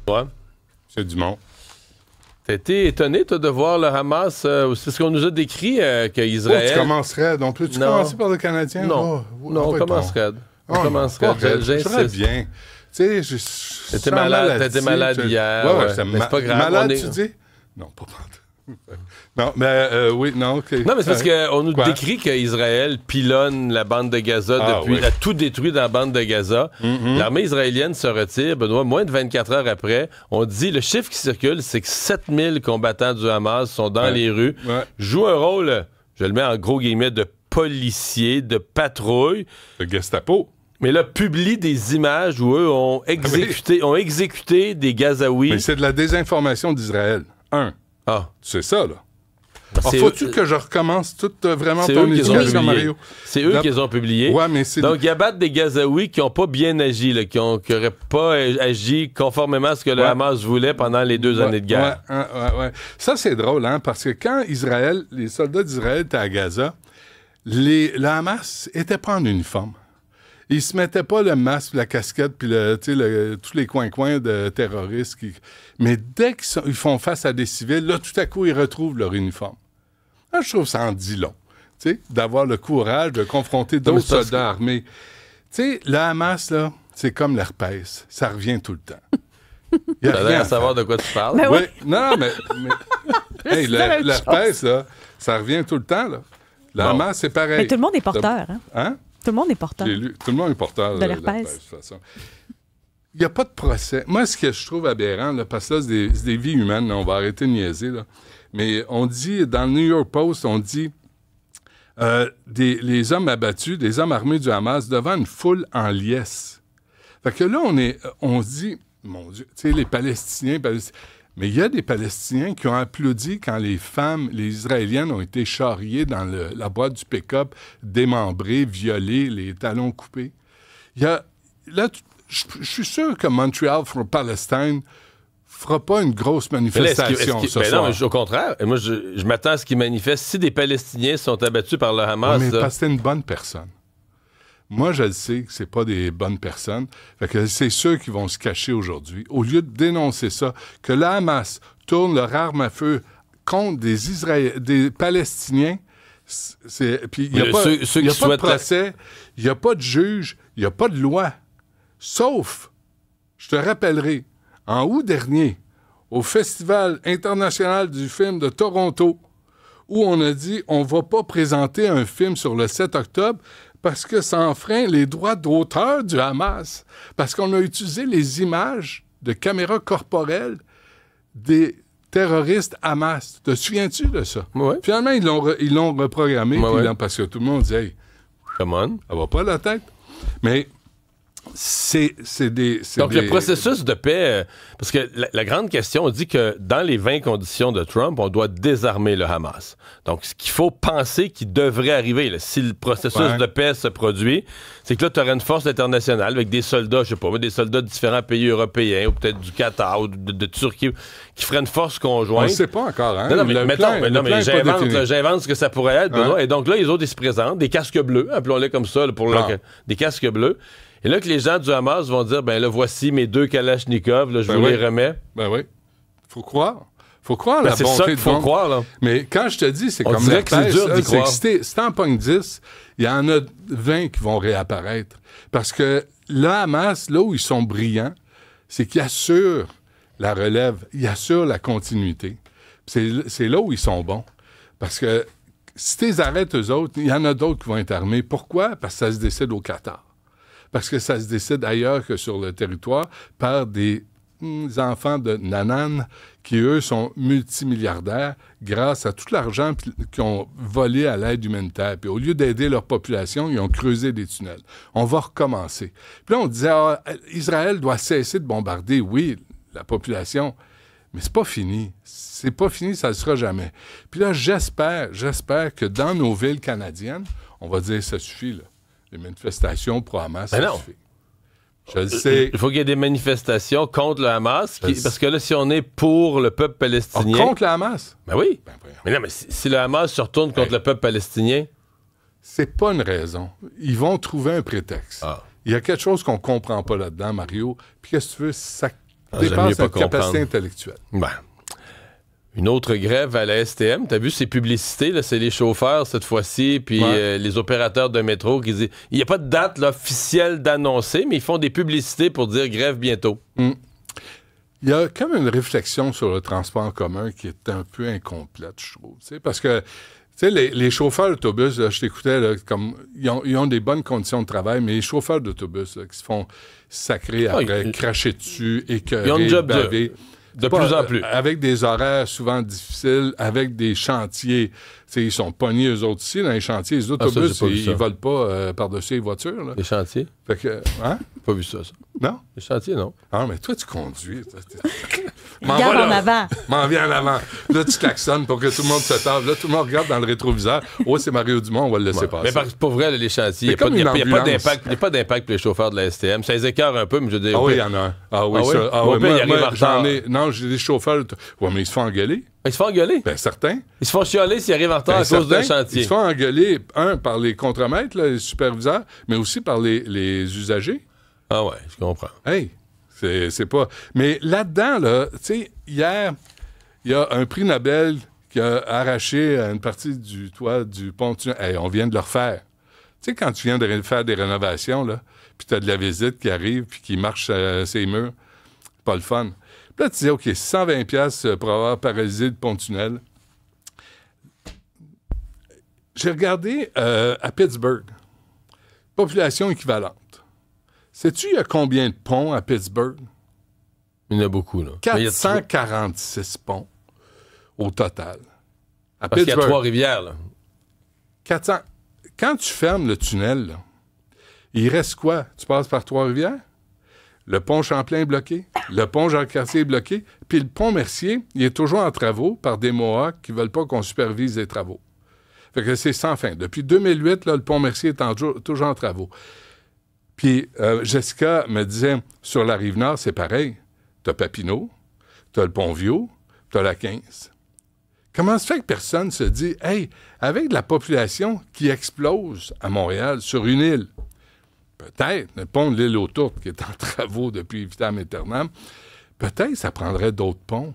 Ouais. C'est Dumont. T'as été étonné, toi, de voir le Hamas, c'est ce qu'on nous a décrit qu'Israël... Tu commencerais, donc peux-tu commencer par le Canadien? Non, on commencerait. On commencerait. J'aimerais bien. Tu sais, t'étais malade hier. Ouais, j'étais c'est pas grave. Malade, tu dis? Non, pas non, mais oui, non. Okay. Non, mais c'est parce qu'on nous décrit qu'Israël pilonne la bande de Gaza a tout détruit dans la bande de Gaza. L'armée israélienne se retire, Benoît, moins de 24 heures après. On dit, le chiffre qui circule, c'est que 7000 combattants du Hamas sont dans les rues, jouent un rôle, je le mets en gros guillemets, de policiers, de patrouille. De Gestapo. Mais là, publie des images où eux ont exécuté des Gazaouis. Mais c'est de la désinformation d'Israël. C'est ça, là. Faut-tu que je recommence toute vraiment ton éducation, Mario? C'est eux qui les ont publiés. Ouais, mais donc, ils abattent des Gazaouis qui n'ont pas bien agi, là, qui n'auraient pas agi conformément à ce que le Hamas voulait pendant les 2 années de guerre. Ouais. Ça, c'est drôle, hein, parce que quand les soldats d'Israël étaient à Gaza, le Hamas n'était pas en uniforme. Ils se mettaient pas le masque, la casquette, puis tous les coins-coins de terroristes. Mais dès qu'ils font face à des civils, là, tout à coup, ils retrouvent leur uniforme. Là, je trouve que ça en dit long, d'avoir le courage de confronter d'autres soldats armés. Le Hamas, là, c'est comme l'herpès. Ça revient tout le temps. Il y a rien à savoir de quoi tu parles. Oui. Non, mais hey, l'herpès, là, ça revient tout le temps, là. Le Hamas, c'est pareil. Mais tout le monde est porteur, hein? Tout le monde est porteur. Tout le monde est porteur de l'herpès. De toute façon. Il n'y a pas de procès. Moi, ce que je trouve aberrant, là, parce que là, c'est des vies humaines, là, on va arrêter de niaiser, là. Mais on dit, dans le New York Post, on dit les hommes abattus, des hommes armés du Hamas, devant une foule en liesse. Fait que là, on se dit, mon Dieu, tu sais, les Palestiniens, mais il y a des Palestiniens qui ont applaudi quand les femmes, les Israéliennes ont été charriées dans la boîte du pick-up, démembrées, violées, les talons coupés. Là, je suis sûr que Montreal for Palestine fera pas une grosse manifestation ce soir. Non, mais au contraire. Moi, je m'attends à ce qu'ils manifestent si des Palestiniens sont abattus par le Hamas. Mais parce que c'est une bonne personne. Moi, je le sais que c'est pas des bonnes personnes. Fait que c'est ceux qui vont se cacher aujourd'hui. Au lieu de dénoncer ça, que le Hamas tourne leur arme à feu contre des Palestiniens, puis il n'y a pas de procès, il n'y a pas de juge, il n'y a pas de loi. Sauf, je te rappellerai, en août dernier, au Festival international du film de Toronto, où on a dit on ne va pas présenter un film sur le 7 octobre parce que ça enfreint les droits d'auteur du Hamas. Parce qu'on a utilisé les images de caméras corporelles des terroristes Hamas. Te souviens-tu de ça? Oui. Finalement, ils l'ont reprogrammé parce que tout le monde dit « Hey, come on. Ça va pas la tête. » Mais Donc, le processus de paix... parce que la grande question, on dit que dans les 20 conditions de Trump, on doit désarmer le Hamas. Donc, ce qu'il faut penser qui devrait arriver, là, si le processus de paix se produit, c'est que là, tu aurais une force internationale avec des soldats, je sais pas, des soldats de différents pays européens, ou peut-être du Qatar, ou de Turquie, qui feraient une force conjointe. On ne sait pas encore, hein? Non, mais j'invente ce que ça pourrait être, Benoît. Et donc là, les autres, ils se présentent, des casques bleus, appelons-les comme ça, des casques bleus. Et là que les gens du Hamas vont dire, ben là, voici mes 2 Kalachnikov, là, je vous les remets. Ben oui. Faut croire. Faut croire la bonté de c'est ça qu'il faut croire, là. Mais quand je te dis, c'est comme la peste, si t'en pognes 10, il y en a 20 qui vont réapparaître. Parce que le Hamas, là où ils sont brillants, c'est qu'ils assurent la relève, ils assurent la continuité. C'est là où ils sont bons. Parce que si tu les arrêtes, eux autres, il y en a d'autres qui vont être armés. Pourquoi? Parce que ça se décide au Qatar. Parce que ça se décide ailleurs que sur le territoire par des enfants de Nanan qui, eux, sont multimilliardaires grâce à tout l'argent qu'ils ont volé à l'aide humanitaire. Puis au lieu d'aider leur population, ils ont creusé des tunnels. On va recommencer. Puis là, on disait, Israël doit cesser de bombarder, oui, la population, mais c'est pas fini. C'est pas fini, ça ne le sera jamais. Puis là, j'espère que dans nos villes canadiennes, on va dire, ça suffit, là. Les manifestations pro Hamas, ça suffit. Je le sais. Il faut qu'il y ait des manifestations contre le Hamas, parce que là, si on est pour le peuple palestinien... contre le Hamas? Ben oui. Mais non, mais si le Hamas se retourne contre le peuple palestinien... C'est pas une raison. Ils vont trouver un prétexte. Il y a quelque chose qu'on comprend pas là-dedans, Mario. Puis qu'est-ce que tu veux? Ça dépasse notre capacité intellectuelle. Ben. Une autre grève à la STM, t'as vu ces publicités, là, c'est les chauffeurs cette fois-ci, puis les opérateurs de métro qui disent, il n'y a pas de date là, officielle d'annoncer, mais ils font des publicités pour dire grève bientôt. Il y a comme une réflexion sur le transport en commun qui est un peu incomplète, je trouve. Parce que les chauffeurs d'autobus, là, je t'écoutais, là, comme ils ont des bonnes conditions de travail, mais les chauffeurs d'autobus là, qui se font sacrer après, cracher dessus, écœurer, ils ont une job baver. De plus en plus. Avec des horaires souvent difficiles, avec des chantiers. Ils sont pognés, eux autres, ici, dans les chantiers. Les autobus, ils volent pas par-dessus les voitures. Là. Les chantiers? Fait que, hein? Pas vu ça. Non? Les chantiers, non. Ah, mais toi, tu conduis. Regarde en avant. M'en viens en avant. Là, tu klaxonnes pour que tout le monde se tape. Là, tout le monde regarde dans le rétroviseur. Oh, c'est Mario Dumont, on va le laisser passer. Mais pour vrai, les chantiers, il n'y a pas d'impact pour les chauffeurs de la STM. Ça les écœure un peu, mais je veux dire... Ah oui, il y en a un. Ah oui, ça. Ah oui, moi, j'en ai... Non, j'ai des chauffeurs... Ouais, mais ils se font engueuler. Ils se font engueuler? Bien, certains. Ils se font chialer s'ils arrivent en retard à cause d'un chantier. Ils se font engueuler, par les contremaîtres, là, les superviseurs, mais aussi par les usagers. Ah ouais, je comprends. Hey, c'est pas... Mais là-dedans, là, tu sais, hier, il y a un prix Nobel qui a arraché une partie du toit du pont. Hey, on vient de le refaire. Tu sais, quand tu viens de faire des rénovations, là, puis tu as de la visite qui arrive, puis qui marche ces murs, pas le fun. Puis là, tu dis, OK, 120$ pour avoir paralysé le pont-tunnel. J'ai regardé à Pittsburgh, population équivalente. Sais-tu, il y a combien de ponts à Pittsburgh? Il y en a beaucoup, là. 446 ponts au total. Parce qu'il y a Trois-Rivières, là. 400. Quand tu fermes le tunnel, là, il reste quoi? Tu passes par Trois-Rivières? Le pont Champlain est bloqué, le pont Jacques-Cartier est bloqué, puis le pont Mercier, il est toujours en travaux par des Mohawks qui ne veulent pas qu'on supervise les travaux. Fait que c'est sans fin. Depuis 2008, là, le pont Mercier est toujours en travaux. Puis Jessica me disait, sur la Rive-Nord, c'est pareil. T'as Papineau, t'as le Pont-Vieux, t'as la 15. Comment se fait que personne se dit, hey, avec de la population qui explose à Montréal, sur une île, peut-être, le pont de l'île aux Tourtes, qui est en travaux depuis vitam aeternam, peut-être ça prendrait d'autres ponts.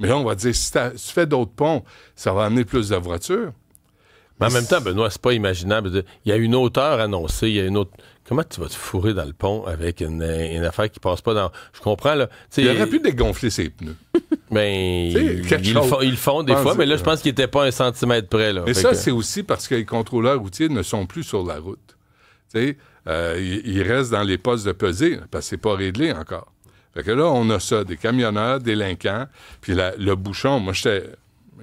Mais là, on va dire, si tu fais d'autres ponts, ça va amener plus de voitures. Mais en même temps, Benoît, c'est pas imaginable. Il y a une hauteur annoncée, il y a une autre... Comment tu vas te fourrer dans le pont avec une affaire qui passe pas dans... Je comprends, là. Il aurait pu dégonfler ses pneus. Mais ils le font des fois, mais là, je pense qu'il n'était pas 1 centimètre près. Là. Mais ça, c'est aussi parce que les contrôleurs routiers ne sont plus sur la route. Ils restent dans les postes de pesée, parce que c'est pas réglé encore. Fait que là, on a ça, des camionneurs, délinquants, puis le bouchon, moi,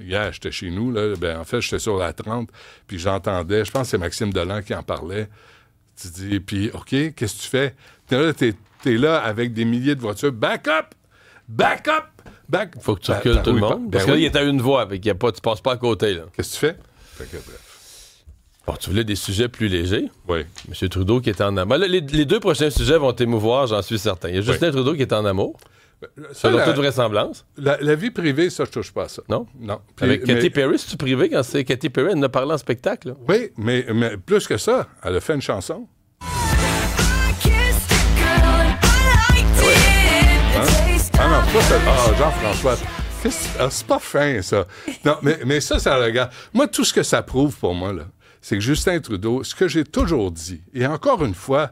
hier, j'étais chez nous, là, en fait, j'étais sur la 30, puis j'entendais, je pense que c'est Maxime Delan qui en parlait. Tu dis, puis, OK, qu'est-ce que tu fais? T'es là avec des milliers de voitures. Back up! Back up! Back... Faut que tu recules tout le monde. Parce qu'il est à une voie, tu passes pas à côté, là. Qu'est-ce que tu fais? Fait que, bref. Bon, tu voulais des sujets plus légers? Oui. M. Trudeau qui est en amour. Les 2 prochains sujets vont t'émouvoir, j'en suis certain. Il y a Justin Trudeau qui est en amour. Selon toute vraisemblance. La vie privée, ça, je touche pas à ça. Non? Non. Avec Katy Perry, c'est-tu privé quand c'est Katy Perry? Elle en a parlé en spectacle. Là. Oui, mais plus que ça, elle a fait une chanson. Ah non, ça, Jean-François, c'est pas fin, ça. Non, mais ça regarde. Moi, tout ce que ça prouve pour moi, là, c'est que Justin Trudeau, ce que j'ai toujours dit, et encore une fois,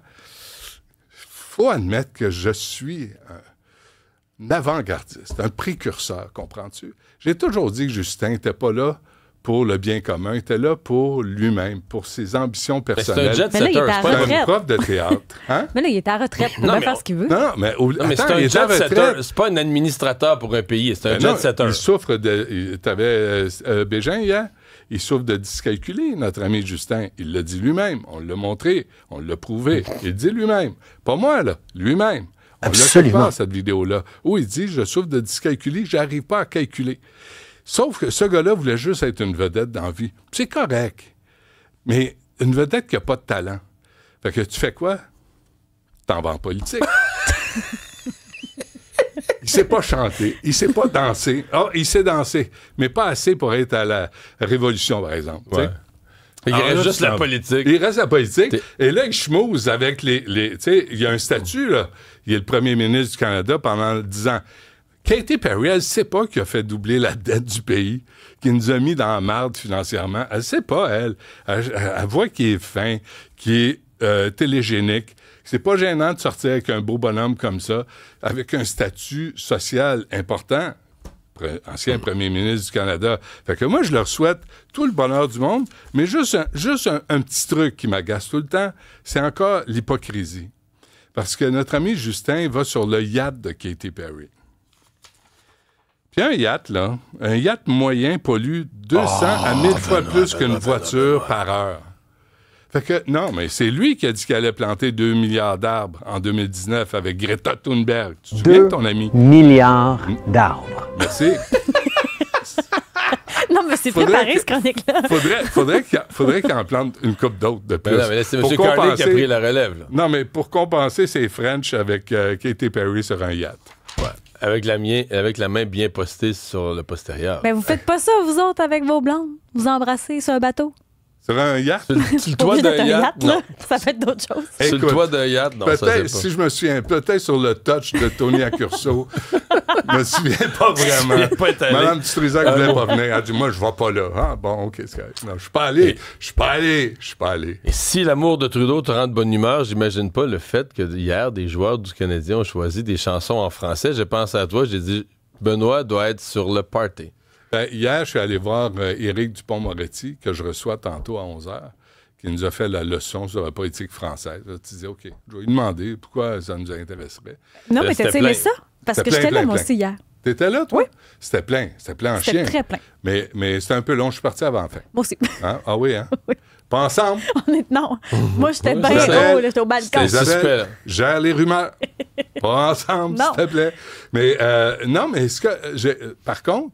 faut admettre que je suis un avant-gardiste, un précurseur, comprends-tu? J'ai toujours dit que Justin n'était pas là pour le bien commun, il était là pour lui-même, pour ses ambitions personnelles. C'est un jet-setter, c'est pas un prof de théâtre. Hein? Mais là, il est à retraite, il peut bien faire ce qu'il veut. Non, mais c'est un jet-setter, c'est pas un administrateur pour un pays, c'est un jet-setter. Il souffre de... T'avais Bégin hier, il souffre de dyscalculie, notre ami Justin. Il l'a dit lui-même, on l'a montré, on l'a prouvé. Il le dit lui-même. Pas moi, là, lui-même. On Absolument. l'a fait cette vidéo-là, où il dit « Je souffre de dyscalculie, j'arrive pas à calculer ». Sauf que ce gars-là voulait juste être une vedette dans la vie. C'est correct. Mais une vedette qui n'a pas de talent. Fait que tu fais quoi? T'en vas en politique. Il sait pas chanter. Il sait pas danser. Ah, il sait danser, mais pas assez pour être à la Révolution, par exemple. Ouais. Il reste juste la politique. Il reste la politique. Et là, il schmouse avec les tu sais, il y a un statut, là. Il est le premier ministre du Canada pendant 10 ans. Katy Perry, elle ne sait pas qu'il a fait doubler la dette du pays, qu'il nous a mis dans la merde financièrement. Elle ne sait pas, elle. Elle voit qu'il est fin, qu'il est télégénique. C'est pas gênant de sortir avec un beau bonhomme comme ça, avec un statut social important. Ancien premier ministre du Canada. Fait que moi, je leur souhaite tout le bonheur du monde, mais juste un petit truc qui m'agace tout le temps, c'est encore l'hypocrisie. Parce que notre ami Justin va sur le yacht de Katy Perry. Puis un yacht moyen pollue 200 à 1000 fois plus qu'une voiture par heure. Fait que, non, mais c'est lui qui a dit qu'il allait planter 2 milliards d'arbres en 2019 avec Greta Thunberg. Tu te souviens de ton ami? 2 milliards d'arbres. Merci. Non, mais c'est préparé, ce chronique-là. Faudrait qu'il en plante une coupe d'autres de plus. Non, mais là, c'est M. Carney qui a pris la relève. Là. Non, mais pour compenser, c'est French avec Katy Perry sur un yacht. Ouais. Avec la main bien postée sur le postérieur. Mais vous faites pas ça, vous autres, avec vos blondes? Vous embrassez sur un bateau? Sur un yacht? Sur le toit d'un yacht? Non. Ça fait d'autres choses. Sur le toit d'un yacht? Non, ça, c'est pas. Si je me souviens, peut-être sur le touch de Tony Accurso. Je me souviens pas vraiment. Madame Dutrisac voulait pas venir. Elle a dit, moi, je vais pas là. Ah, bon, OK, c'est correct. Non, je suis pas allé. Et si l'amour de Trudeau te rend de bonne humeur, j'imagine pas le fait que hier, des joueurs du Canadien ont choisi des chansons en français. Je pense à toi, j'ai dit, Benoît doit être sur le party. Ben, hier, je suis allé voir Éric Dupond-Moretti, que je reçois tantôt à 11h, qui nous a fait la leçon sur la politique française. Là, tu dis, OK, je vais lui demander pourquoi ça nous intéresserait. Non, mais t'as aimé ça? Parce que j'étais là, moi aussi, hier. T'étais là, toi? Oui. C'était plein en chien. C'était très plein. Mais c'était un peu long, je suis parti avant la fin. Moi aussi. Hein? Ah oui, hein? Oui. Pas ensemble? Non. Moi, j'étais bien haut, j'étais au balcon. Isabelle, gère les rumeurs. Pas ensemble, s'il te plaît. Mais non, mais par contre,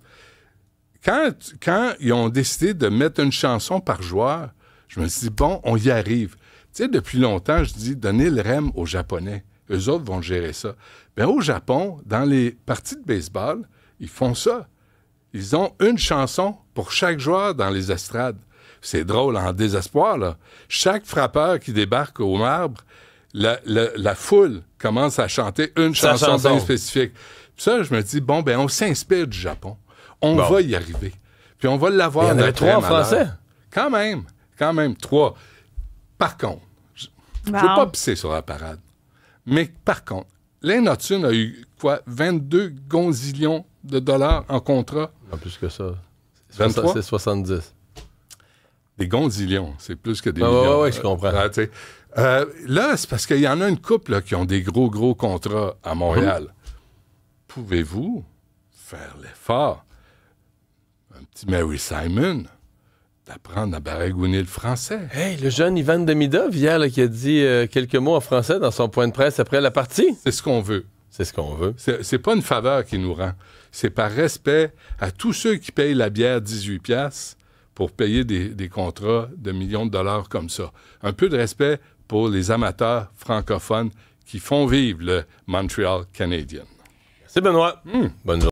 quand ils ont décidé de mettre une chanson par joueur, je me suis dit, bon, on y arrive. Tu sais, depuis longtemps, je dis, donnez le rem aux Japonais. Eux autres vont gérer ça. Bien, au Japon, dans les parties de baseball, ils font ça. Ils ont une chanson pour chaque joueur dans les estrades. C'est drôle, en désespoir, là. Chaque frappeur qui débarque au marbre, la foule commence à chanter une chanson bien spécifique. Puis ça, je me dis, bon, ben on s'inspire du Japon. On va y arriver. Puis on va l'avoir. Il y en avait 3 en français. Quand même 3. Par contre, je ne veux pas pisser sur la parade. Mais par contre, Lane Hudson a eu, 22 gonzillions de dollars en contrat? Non, plus que ça. 23? C'est 70. Des gonzillions, c'est plus que des millions. Oui, je comprends. Là, c'est parce qu'il y en a une couple là, qui ont des gros contrats à Montréal. Pouvez-vous faire l'effort, un petit Mary Simon, d'apprendre à baragouiner le français? Hey, le jeune Ivan Demidov, hier, là, qui a dit quelques mots en français dans son point de presse après la partie. C'est ce qu'on veut. C'est ce qu'on veut. C'est pas une faveur qui nous rend. C'est par respect à tous ceux qui payent la bière 18$ pour payer des contrats de millions de dollars comme ça. Un peu de respect pour les amateurs francophones qui font vivre le Montreal Canadien. C'est Benoît. Bonne journée.